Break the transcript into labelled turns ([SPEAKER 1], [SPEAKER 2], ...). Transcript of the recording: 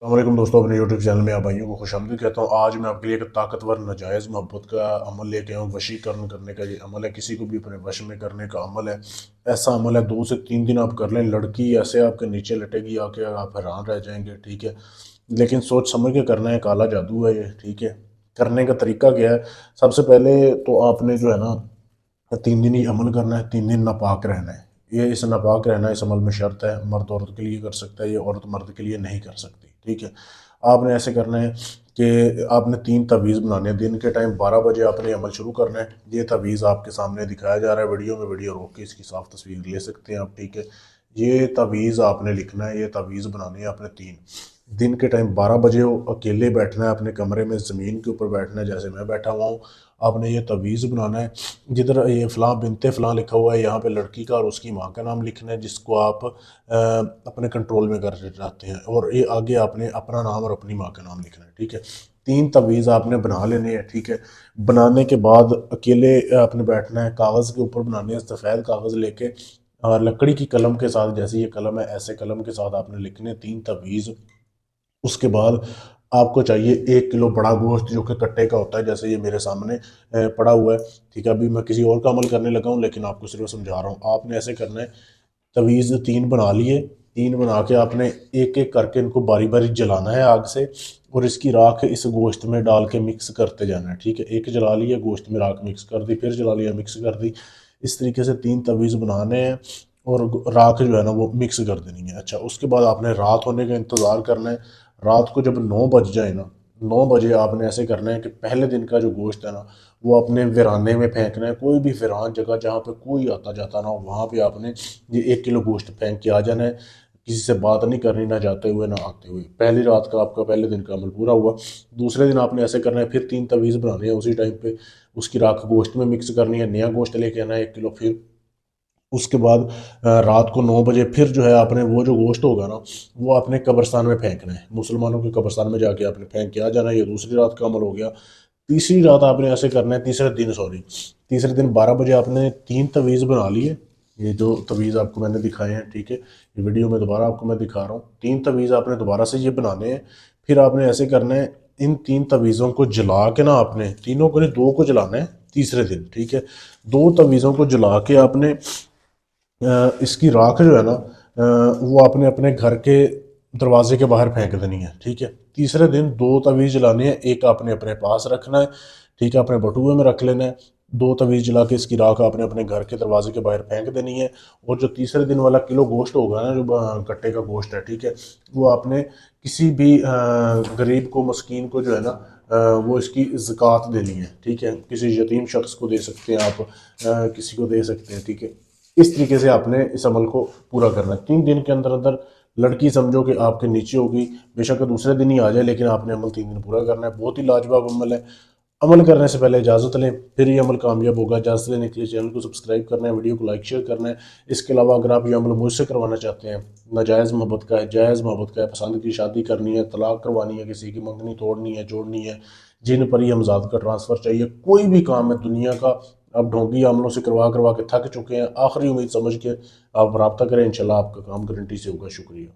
[SPEAKER 1] अस्सलाम दोस्तों, अपने यूट्यूब चैनल में आप भाइयों को खुशामदीद कहता हूँ। आज मैं आपके लिए एक ताकतवर नाजायज़ मोहब्बत का अमल लेके आया हूँ। वशीकरण करने का ये अमल है, किसी को भी अपने वश में करने का अमल है। ऐसा अमल है 2 से 3 दिन आप कर लें, लड़की ऐसे आपके नीचे लटेगी आके, आप हैरान रह जाएंगे। ठीक है, लेकिन सोच समझ के करना है, काला जादू है ये। ठीक है, करने का तरीका क्या है? सबसे पहले तो आपने जो है ना 3 दिन ही अमल करना है, 3 दिन नापाक रहना है। ये इस नापाक रहना इस अमल में शर्त है। मर्द औरत के लिए कर सकता है ये, औरत मर्द के लिए नहीं कर सकती। ठीक है, आपने ऐसे करना है कि आपने 3 तवीज़ बनाने हैं। दिन के टाइम 12 बजे आपने अमल शुरू करना है। ये तवीज़ आपके सामने दिखाया जा रहा है वीडियो में, वीडियो रोक के इसकी साफ तस्वीर ले सकते हैं आप। ठीक है, ये तवीज़ आपने लिखना है, ये तवीज़ बनानी है आपने 3। दिन के टाइम 12 बजे हो, अकेले बैठना है अपने कमरे में, ज़मीन के ऊपर बैठना है जैसे मैं बैठा हुआ हूँ। आपने ये तवीज़ बनाना है। जिधर ये फ़लाँ बिनते फ़लाँ लिखा हुआ है, यहाँ पे लड़की का और उसकी माँ का नाम लिखना है, जिसको आप अपने कंट्रोल में करना चाहते हैं। और ये आगे आपने अपना नाम और अपनी माँ का नाम लिखना है। ठीक है, 3 तवीज़ आपने बना लेने हैं। ठीक है, बनाने के बाद अकेले आपने बैठना है, कागज़ के ऊपर बनाने हैं, सफ़ेद कागज़ लेके और लकड़ी की कलम के साथ, जैसे ये कलम है ऐसे कलम के साथ आपने लिखने 3 तवीज़। उसके बाद आपको चाहिए 1 किलो बड़ा गोश्त, जो कि कट्टे का होता है, जैसे ये मेरे सामने पड़ा हुआ है। ठीक है, अभी मैं किसी और का अमल करने लगा हूँ, लेकिन आपको सिर्फ समझा रहा हूँ। आपने ऐसे करना है, तवीज़ 3 बना लिए। 3 बना के आपने एक एक करके इनको बारी बारी जलाना है आग से, और इसकी राख इस गोश्त में डाल के मिक्स करते जाना है। ठीक है, एक जला लिया, गोश्त में राख मिक्स कर दी, फिर जला लिया, मिक्स कर दी। इस तरीके से 3 तवीज़ बनाने हैं, और राख जो है ना वो मिक्स कर देनी है। अच्छा, उसके बाद आपने रात होने का इंतज़ार करना है। रात को जब 9 बज जाए ना, 9 बजे आपने ऐसे करना है कि पहले दिन का जो गोश्त है ना, वो अपने वीराने में फेंकना है। कोई भी वीरान जगह जहाँ पे कोई आता जाता ना हो, वहाँ पे आपने ये 1 किलो गोश्त फेंक के आ जाना है। किसी से बात नहीं करनी, ना जाते हुए ना आते हुए। पहली रात का आपका पहले दिन का अमल पूरा हुआ। दूसरे दिन आपने ऐसे करना है, फिर 3 तवीज़ बनाने हैं उसी टाइम पे, उसकी राख गोश्त में मिक्स करनी है, नया गोश्त लेके आना है 1 किलो। फिर उसके बाद रात को 9 बजे फिर जो है आपने वो जो गोश्त होगा ना, वो अपने कब्रस्तान में फेंकना है। मुसलमानों के कब्रस्तान में जाके आपने फेंक के आ जाना है। ये दूसरी रात का अमल हो गया। तीसरी रात आपने ऐसे करना है, तीसरे दिन सॉरी, तीसरे दिन 12 बजे आपने 3 तवीज़ बना लिए। ये जो तवीज़ आपको मैंने दिखाए हैं, ठीक है, ये वीडियो में दोबारा आपको मैं दिखा रहा हूँ। 3 तवीज़ आपने दोबारा से ये बनाने हैं। फिर आपने ऐसे करना है, इन 3 तवीज़ों को जला के ना, आपने तीनों को नहीं, 2 को जलाना है तीसरे दिन। ठीक है, 2 तवीज़ों को जला के आपने इसकी राख जो है ना, वो आपने अपने घर के दरवाजे के बाहर फेंक देनी है। ठीक है, तीसरे दिन 2 तवीज़ जलाने हैं, एक आपने अपने पास रखना है। ठीक है, अपने बटुए में रख लेना है। 2 तवीज़ जला के इसकी राख आपने अपने घर के दरवाजे के बाहर फेंक देनी है। और जो तीसरे दिन वाला किलो गोश्त होगा ना, जो कट्टे का गोश्त है, ठीक है, वो आपने किसी भी गरीब को, मस्कीन को जो है ना, वो इसकी ज़कात देनी है। ठीक है, किसी यतीम शख्स को दे सकते हैं आप, किसी को दे सकते हैं। ठीक है, इस तरीके से आपने इस अमल को पूरा करना है। 3 दिन के अंदर अंदर लड़की समझो कि आपके नीचे होगी। बेशक दूसरे दिन ही आ जाए, लेकिन आपने अमल 3 दिन पूरा करना है। बहुत ही लाजवाब अमल है। अमल करने से पहले इजाज़त लें, फिर ये अमल कामयाब होगा। इजाज़त लेने के लिए चैनल को सब्सक्राइब करना है, वीडियो को लाइक शेयर करना है। इसके अलावा अगर आप ये अमल मुझसे करवाना चाहते हैं, नाजायज़ मोहब्बत का है, जायज़ मोहब्बत का है, पसंद की शादी करनी है, तलाक करवानी है, किसी की मंगनी तोड़नी है, जोड़नी है, जिन पर ही हमजाद का ट्रांसफ़र चाहिए, कोई भी काम है दुनिया का, आप ढोंगी अमलों से करवा करवा के थक चुके हैं, आखिरी उम्मीद समझ के आप रब्ता करें। इंशाल्लाह आपका काम गारंटी से होगा। शुक्रिया।